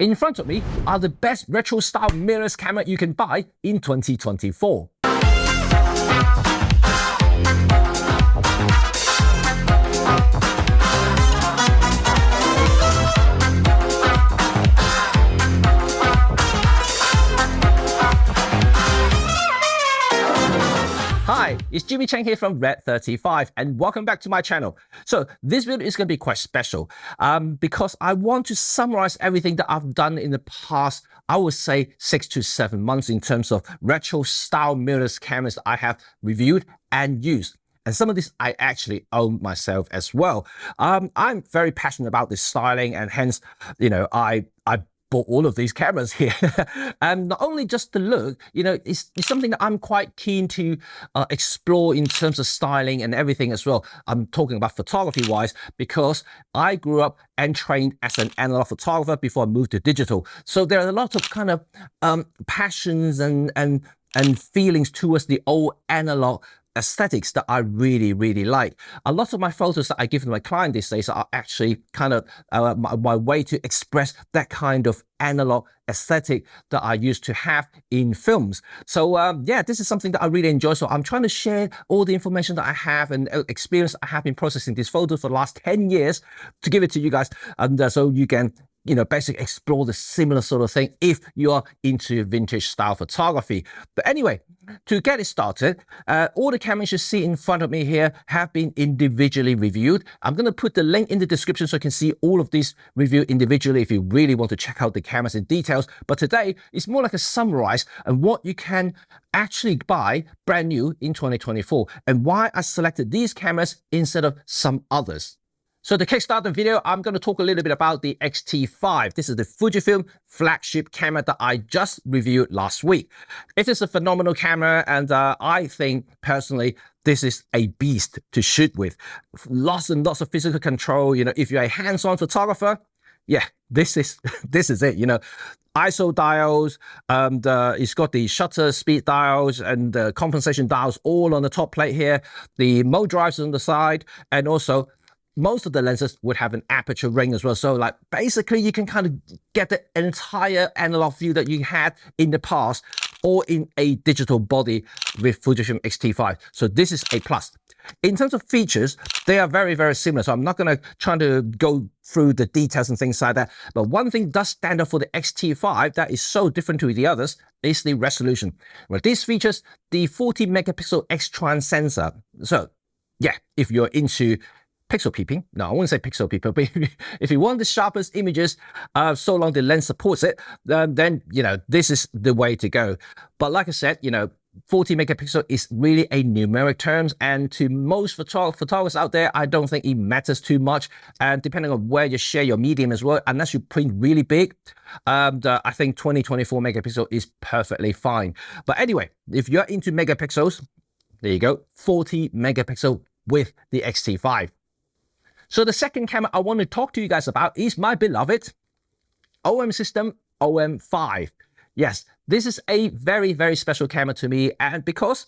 In front of me are the best retro style mirrorless camera you can buy in 2024. Hi, it's Jimmy Cheng here from RED35 and welcome back to my channel. So this video is going to be quite special because I want to summarize everything that I've done in the past, I would say 6 to 7 months in terms of retro style mirrorless cameras that I have reviewed and used. And some of this I actually own myself as well. I'm very passionate about this styling and hence, I bought all of these cameras here. And not only just the look, it's something that I'm quite keen to explore in terms of styling and everything as well. I'm talking about photography wise because I grew up and trained as an analog photographer before I moved to digital. So there are a lot of kind of passions and feelings towards the old analog aesthetics that I really, really like. A lot of my photos that I give to my client these days are actually kind of my way to express that kind of analog aesthetic that I used to have in films. So yeah, this is something that I really enjoy. So I'm trying to share all the information that I have and experience I have in processing these photos for the last 10 years to give it to you guys. And so you can basically explore the similar sort of thing if you are into vintage style photography. But anyway, to get it started, all the cameras you see in front of me here have been individually reviewed. I'm going to put the link in the description so you can see all of these reviewed individually if you really want to check out the cameras in details. But today, it's more like a summarize and what you can actually buy brand new in 2024 and why I selected these cameras instead of some others. So to kickstart the video, I'm going to talk a little bit about the X-T5. This is the Fujifilm flagship camera that I just reviewed last week. It is a phenomenal camera and I think personally, this is a beast to shoot with. Lots and lots of physical control. If you're a hands-on photographer, yeah, this is it. ISO dials, it's got the shutter speed dials and the compensation dials all on the top plate here. The mode drives on the side and also most of the lenses would have an aperture ring as well. So like basically you can kind of get the entire analog view that you had in the past or in a digital body with Fujifilm X-T5. So this is a plus. In terms of features, they are very, very similar. So I'm not going to try to go through the details and things like that. But one thing does stand out for the X-T5 that is so different to the others is the resolution. Well, this features the 40 megapixel X-Trans sensor. So yeah, if you're into pixel peeping. No, I wouldn't say pixel peeping, but if you want the sharpest images, so long the lens supports it, then, this is the way to go. But like I said, 40 megapixel is really a numeric term. And to most photographers out there, I don't think it matters too much. And depending on where you share your medium as well, unless you print really big, I think 24 megapixel is perfectly fine. But anyway, if you're into megapixels, there you go, 40 megapixel with the X-T5. So the second camera I want to talk to you guys about is my beloved OM system, OM-5. Yes, this is a very, very special camera to me. And because,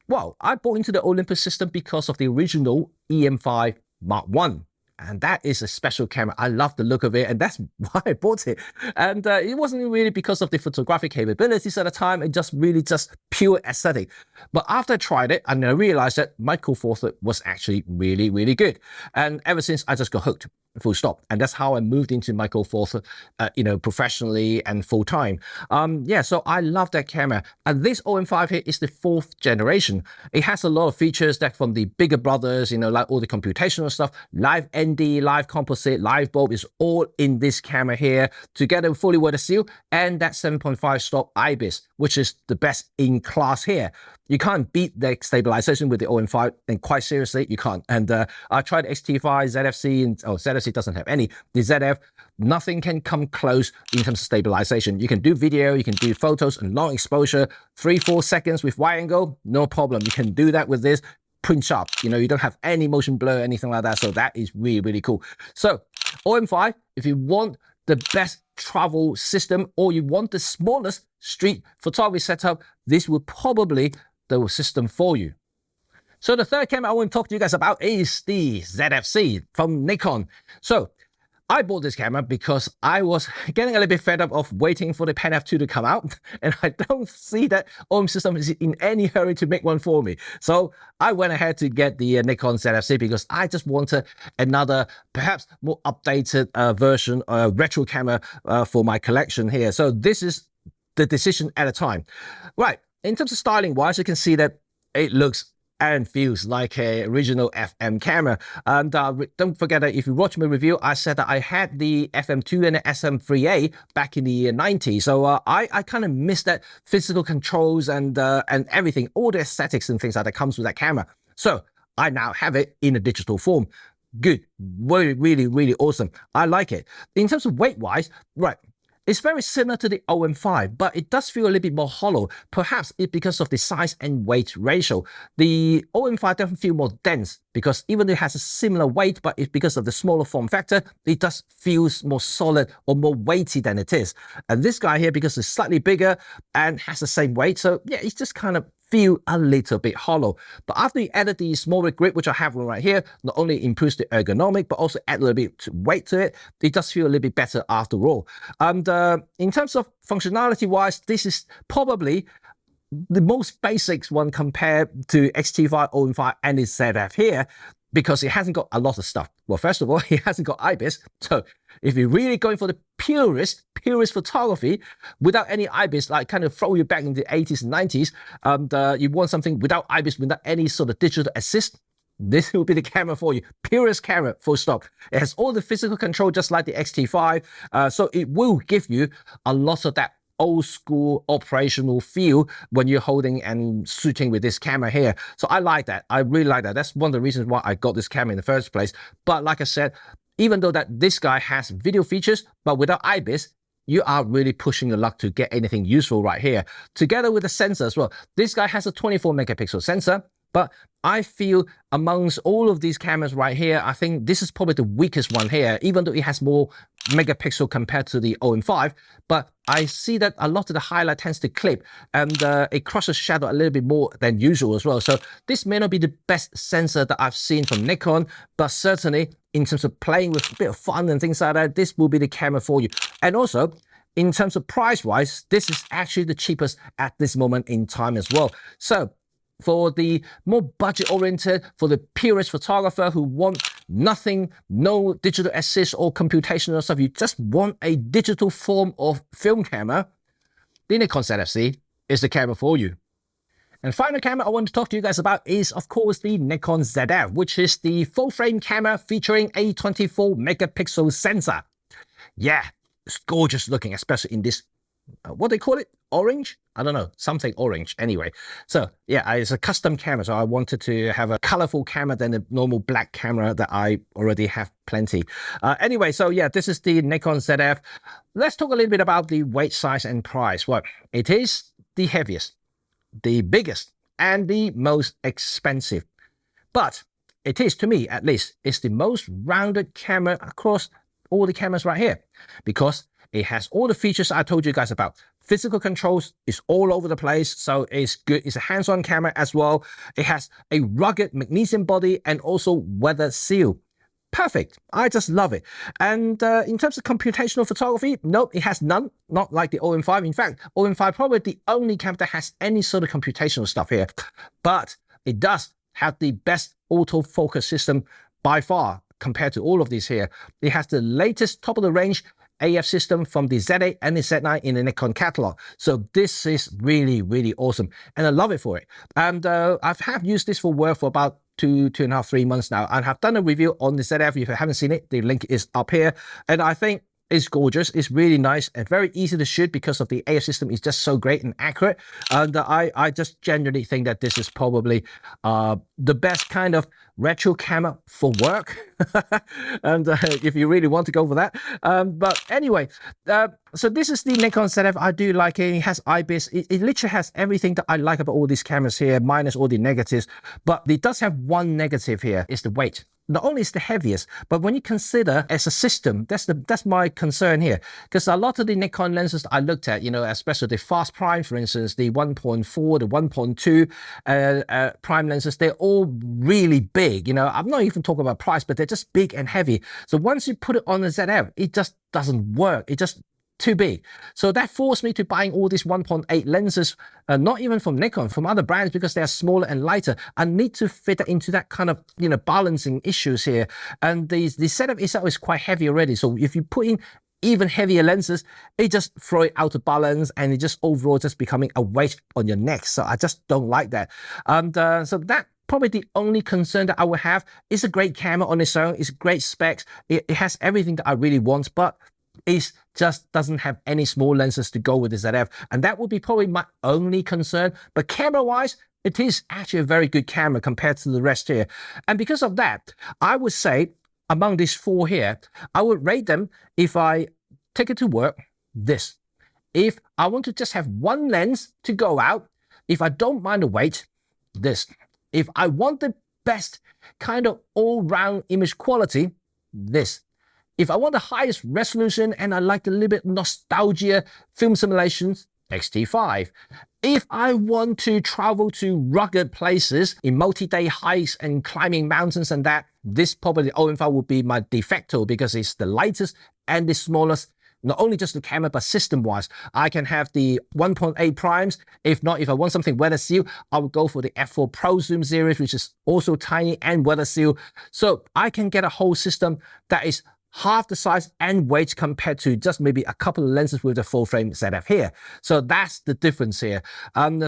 well, I bought into the Olympus system because of the original EM-5 Mark I. And that is a special camera. I love the look of it, and that's why I bought it. And it wasn't really because of the photographic capabilities at the time. It just pure aesthetic. But after I tried it, and I realized that Micro Four Thirds was actually really, really good. And ever since, I just got hooked. Full stop. And that's how I moved into Micro Four Thirds, professionally and full time. Yeah, so I love that camera. And this OM-5 here is the 4th generation. It has a lot of features that from the bigger brothers, like all the computational stuff, live ND, live composite, live bulb is all in this camera here, together with fully weathered seal and that 7.5 stop IBIS, which is the best in class here. You can't beat the stabilization with the OM-5, and quite seriously, you can't. And I tried X-T5, ZFC, and ZFC doesn't have any. The ZF, nothing can come close in terms of stabilization. You can do video, you can do photos and long exposure, 3-4 seconds with wide angle, no problem. You can do that with this, print sharp. You don't have any motion blur, anything like that. So that is really, really cool. So OM-5, if you want the best travel system or you want the smallest street photography setup, this will probably the system for you. So the third camera I want to talk to you guys about is the ZfC from Nikon. So I bought this camera because I was getting a little bit fed up of waiting for the Pen F2 to come out, and I don't see that OM system is in any hurry to make one for me. So I went ahead to get the Nikon ZfC because I just wanted another, perhaps more updated version, retro camera for my collection here. So this is the decision at a time. Right, in terms of styling wise, you can see that it looks and feels like a original FM camera. And don't forget that if you watch my review, I said that I had the FM2 and the SM3A back in the 90s. So I kind of missed that physical controls and everything, all the aesthetics and things like that comes with that camera. So I now have it in a digital form. Good, really, really awesome. I like it. In terms of weight-wise, right, it's very similar to the OM-5, but it does feel a little bit more hollow. Perhaps it's because of the size and weight ratio. The OM-5 doesn't feel more dense because even though it has a similar weight, but it's because of the smaller form factor, it does feel more solid or more weighty than it is. And this guy here, because it's slightly bigger and has the same weight, so yeah, it's just kind of feel a little bit hollow. But after you added the smaller grip, which I have right here, not only improves the ergonomic, but also add a little bit weight to it, it does feel a little bit better after all. And in terms of functionality-wise, this is probably the most basic one compared to X-T5, OM-5, and its ZF here, because it hasn't got a lot of stuff. Well, first of all, it hasn't got IBIS. So if you're really going for the purist photography without any IBIS, like kind of throw you back in the 80s and 90s, and you want something without IBIS, without any sort of digital assist, this will be the camera for you. Purist camera, full stop. It has all the physical control just like the X-T5, so it will give you a lot of that old school operational feel when you're holding and shooting with this camera here. So I like that. I really like that. That's one of the reasons why I got this camera in the first place. But like I said, even though that this guy has video features, but without IBIS, you are really pushing your luck to get anything useful right here. Together with the sensor as well. This guy has a 24 megapixel sensor, but I feel amongst all of these cameras right here, I think this is probably the weakest one here, even though it has more megapixel compared to the OM-5. But I see that a lot of the highlight tends to clip, and it crosses shadow a little bit more than usual as well. So this may not be the best sensor that I've seen from Nikon, but certainly in terms of playing with a bit of fun and things like that, this will be the camera for you. And also, in terms of price-wise, this is actually the cheapest at this moment in time as well. So for the more budget-oriented, for the purist photographer who want nothing, no digital assist or computational stuff, you just want a digital form of film camera, the Nikon ZfC is the camera for you. And final camera I want to talk to you guys about is, of course, the Nikon Zf, which is the full-frame camera featuring a 24 megapixel sensor. Yeah, it's gorgeous looking, especially in this, what they call it? Orange? I don't know, something orange anyway. So yeah, it's a custom camera, so I wanted to have a colorful camera than a normal black camera that I already have plenty. Anyway, so yeah, this is the Nikon Zf. Let's talk a little bit about the weight, size, and price. Well, it is the heaviest, the biggest, and the most expensive. But it is, to me at least, it's the most rounded camera across all the cameras right here, because it has all the features I told you guys about. Physical controls is all over the place, so it's good. It's a hands-on camera as well. It has a rugged magnesium body and also weather seal. Perfect. I just love it. And in terms of computational photography, nope, it has none. Not like the OM-5. In fact, OM-5 probably the only camera that has any sort of computational stuff here. But it does have the best autofocus system by far compared to all of these here. It has the latest top-of-the-range AF system from the Z8 and the Z9 in the Nikon catalog. So this is really, really awesome. And I love it for it. And I have used this for work for about 2.5, 3 months now. And have done a review on the ZF. If you haven't seen it, the link is up here. And I think it's gorgeous. It's really nice and very easy to shoot because of the AF system is just so great and accurate. And I just genuinely think that this is probably the best kind of retro camera for work. And if you really want to go for that. But anyway, so this is the Nikon ZF. I do like it. It has IBIS. It literally has everything that I like about all these cameras here, minus all the negatives. But it does have one negative here, is the weight. not only is the heaviest, but when you consider as a system, that's my concern here. Because a lot of the Nikon lenses I looked at, you know, especially the fast prime, for instance, the 1.4, the 1.2 prime lenses, they're all really big. You know, I'm not even talking about price, but they're just big and heavy. So once you put it on the ZF, it just doesn't work. It just too big. So that forced me to buying all these 1.8 lenses, not even from Nikon, from other brands, because they are smaller and lighter. I need to fit it into that kind of, you know, balancing issues here. And the setup itself is quite heavy already. So if you put in even heavier lenses, it just throw it out of balance, and it just overall just becoming a weight on your neck. So I just don't like that. And so that probably the only concern that I would have. Is a great camera on its own. It's great specs. It has everything that I really want, but it just doesn't have any small lenses to go with the ZF, and that would be probably my only concern. But camera-wise, it is actually a very good camera compared to the rest here. And because of that, I would say among these four here, I would rate them, if I take it to work, this. If I want to just have one lens to go out, if I don't mind the weight, this. If I want the best kind of all-round image quality, this. If I want the highest resolution and I like a little bit nostalgia film simulations, X-T5. If I want to travel to rugged places in multi-day hikes and climbing mountains and that, this probably the OM-5 would be my de facto, because it's the lightest and the smallest. Not only just the camera, but system-wise. I can have the 1.8 primes. If not, if I want something weather seal, I would go for the F4 Pro Zoom series, which is also tiny and weather seal. So I can get a whole system that is half the size and weight compared to just maybe a couple of lenses with the full frame ZF here. So that's the difference here.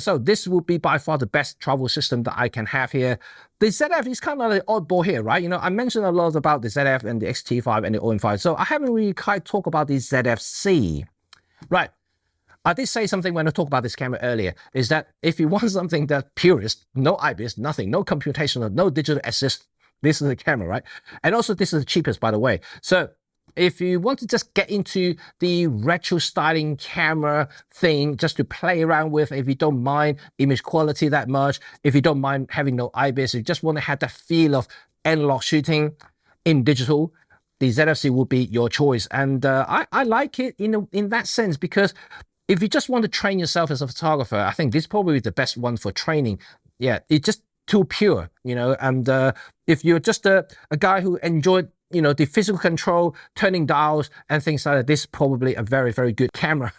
So this would be by far the best travel system that I can have here. The ZF is kind of like the oddball here, right? You know, I mentioned a lot about the ZF and the X-T5 and the OM-5, so I haven't really quite talked about the ZF-C. Right. I did say something when I talked about this camera earlier, is that if you want something that purest, no IBIS, nothing, no computational, no digital assist, this is the camera, right? And also this is the cheapest, by the way. So if you want to just get into the retro styling camera thing, just to play around with, if you don't mind image quality that much, if you don't mind having no IBIS, you just want to have that feel of analog shooting in digital, the ZF-C will be your choice. And I like it in that sense, because if you just want to train yourself as a photographer, I think this is probably the best one for training. Yeah, it's just too pure, you know. And if you're just a guy who enjoyed, you know, the physical control, turning dials and things like that, this is probably a very, very good camera.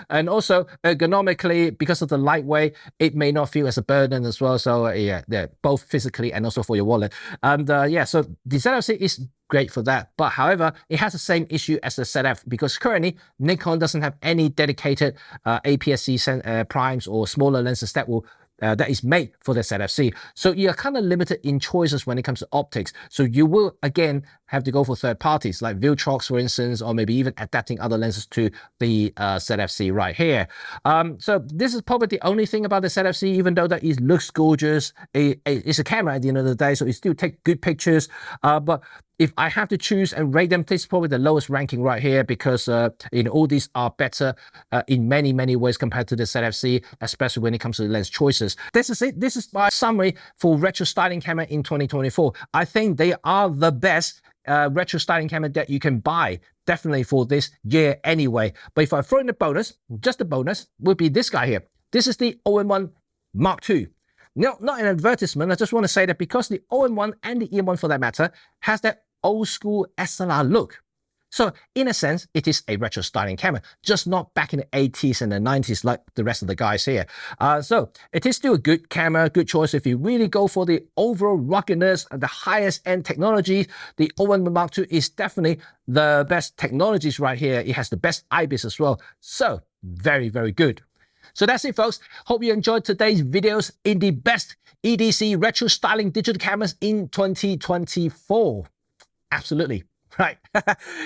And also ergonomically, because of the lightweight, it may not feel as a burden as well. So yeah, both physically and also for your wallet. And yeah, so the ZF-C is great for that. But however, it has the same issue as the ZF, because currently Nikon doesn't have any dedicated APS-C primes or smaller lenses that will that is made for the ZF-C. So you're kind of limited in choices when it comes to optics. So you will, again, have to go for third parties like Viltrox, for instance, or maybe even adapting other lenses to the ZF-C right here. So this is probably the only thing about the ZF-C, even though that it looks gorgeous. It's a camera at the end of the day, so it still takes good pictures. But if I have to choose and rate them, this is probably the lowest ranking right here, because you know, all these are better in many, many ways compared to the ZF-C, especially when it comes to the lens choices. This is it. This is my summary for retro styling camera in 2024. I think they are the best retro styling camera that you can buy, definitely for this year anyway. But if I throw in the bonus, just the bonus would be this guy here. This is the OM-1 Mark II. No, not an advertisement. I just want to say that because the OM-1 and the EM-1 for that matter has that old school SLR look. So in a sense, it is a retro styling camera, just not back in the 80s and the 90s like the rest of the guys here. So it is still a good camera, good choice. If you really go for the overall ruggedness and the highest end technology, the OM-1 Mark II is definitely the best technologies right here. It has the best IBIS as well. So very, very good. So that's it, folks. Hope you enjoyed today's videos in the best EDC retro styling digital cameras in 2024. Absolutely. Right.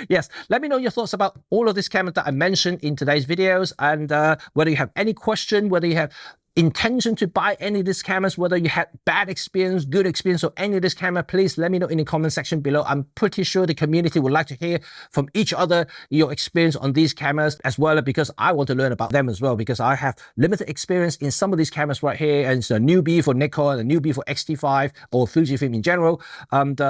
Yes. Let me know your thoughts about all of these cameras that I mentioned in today's videos, and whether you have any question, whether you have intention to buy any of these cameras, whether you had bad experience, good experience, or any of this camera, please let me know in the comment section below. I'm pretty sure the community would like to hear from each other your experience on these cameras as well, because I want to learn about them as well, because I have limited experience in some of these cameras right here, and it's a newbie for Nikon, a newbie for X-T5 or Fujifilm in general.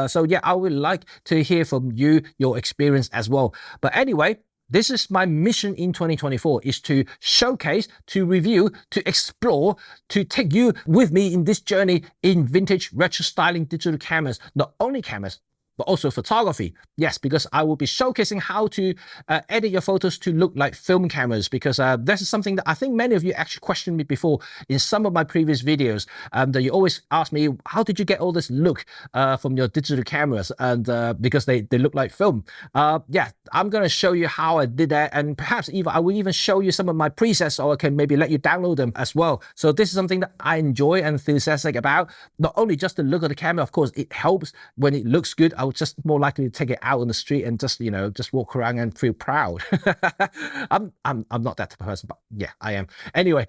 So yeah, I would like to hear from you, your experience as well. But anyway, this is my mission in 2024, is to showcase, to review, to explore, to take you with me in this journey in vintage retro styling digital cameras. Not only cameras, but also photography. Yes, because I will be showcasing how to edit your photos to look like film cameras, because this is something that I think many of you actually questioned me before in some of my previous videos. That you always ask me, how did you get all this look from your digital cameras? And because they look like film. Yeah, I'm going to show you how I did that, and perhaps even I will even show you some of my presets, or I can maybe let you download them as well. So this is something that I enjoy and enthusiastic about. Not only just the look of the camera, of course, it helps when it looks good. I would just more likely to take it out on the street and just, you know, just walk around and feel proud. I'm not that type of person, but yeah, I am. Anyway,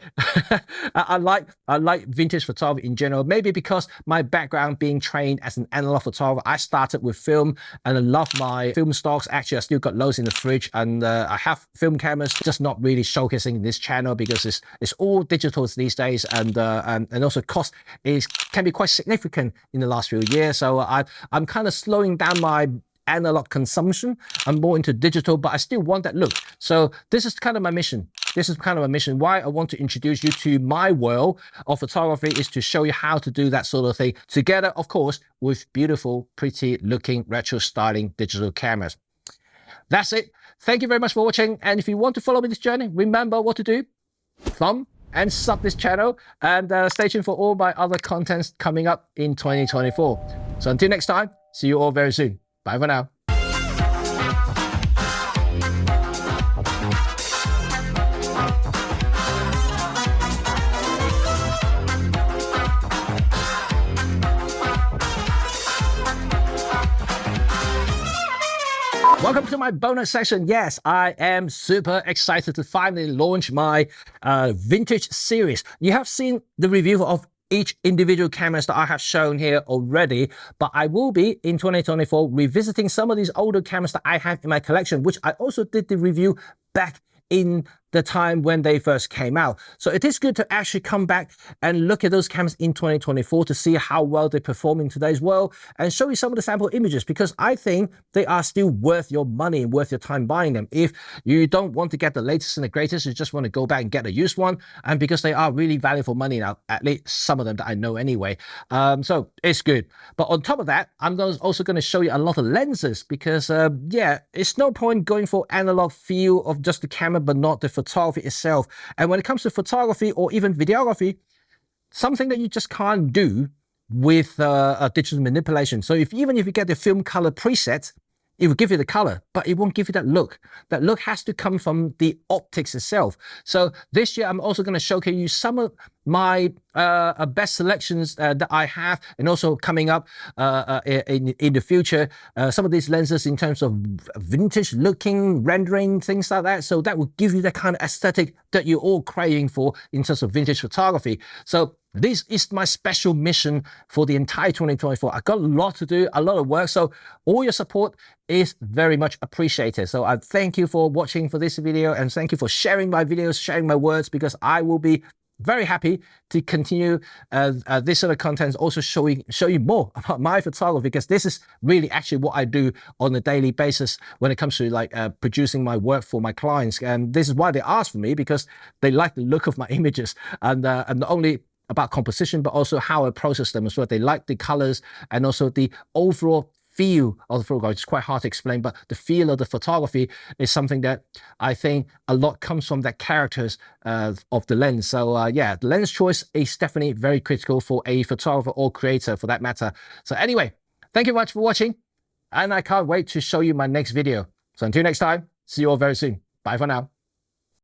I like vintage photography in general, maybe because my background being trained as an analog photographer. I started with film and I love my film stocks. Actually, I still got loads in the fridge, and I have film cameras, just not really showcasing this channel because it's all digital these days, and also cost can be quite significant in the last few years. So I'm kind of slowing down my analog consumption. I'm more into digital, but I still want that look. So this is kind of my mission. This is kind of a mission. Why I want to introduce you to my world of photography is to show you how to do that sort of thing together, of course, with beautiful, pretty looking retro styling digital cameras. That's it. Thank you very much for watching. And if you want to follow me this journey, remember what to do. Thumb and sub this channel, and stay tuned for all my other contents coming up in 2024. So until next time, see you all very soon. Bye for now. Welcome to my bonus section. Yes, I am super excited to finally launch my vintage series. You have seen the review of each individual cameras that I have shown here already, but I will be in 2024 revisiting some of these older cameras that I have in my collection, which I also did the review back in the time when they first came out. So it is good to actually come back and look at those cameras in 2024 to see how well they perform in today's world, and show you some of the sample images, because I think they are still worth your money and worth your time buying them. If you don't want to get the latest and the greatest, you just want to go back and get a used one, and because they are really valuable money now, at least some of them that I know anyway. So it's good. But on top of that, I'm also going to show you a lot of lenses, because yeah, it's no point going for analog feel of just the camera but not the photography itself. And when it comes to photography or even videography, something that you just can't do with a digital manipulation. So even if you get the film color preset, it will give you the color, but it won't give you that look. That look has to come from the optics itself. So this year, I'm also going to showcase you some of my best selections that I have, and also coming up in the future, some of these lenses in terms of vintage looking, rendering, things like that. So that will give you that kind of aesthetic that you're all craving for in terms of vintage photography. So this is my special mission for the entire 2024. I've got a lot to do, a lot of work. So all your support is very much appreciated. So I thank you for watching for this video, and thank you for sharing my videos, sharing my words, because I will be very happy to continue this sort of content, also show you more about my photography, because this is really actually what I do on a daily basis when it comes to like producing my work for my clients. And this is why they ask for me, because they like the look of my images, and not only about composition, but also how I process them as well. They like the colors and also the overall feel of the photography. It's quite hard to explain, but the feel of the photography is something that I think a lot comes from that characters of the lens. So yeah, the lens choice is definitely very critical for a photographer or creator for that matter. So anyway, thank you very much for watching, and I can't wait to show you my next video. So until next time, see you all very soon. Bye for now.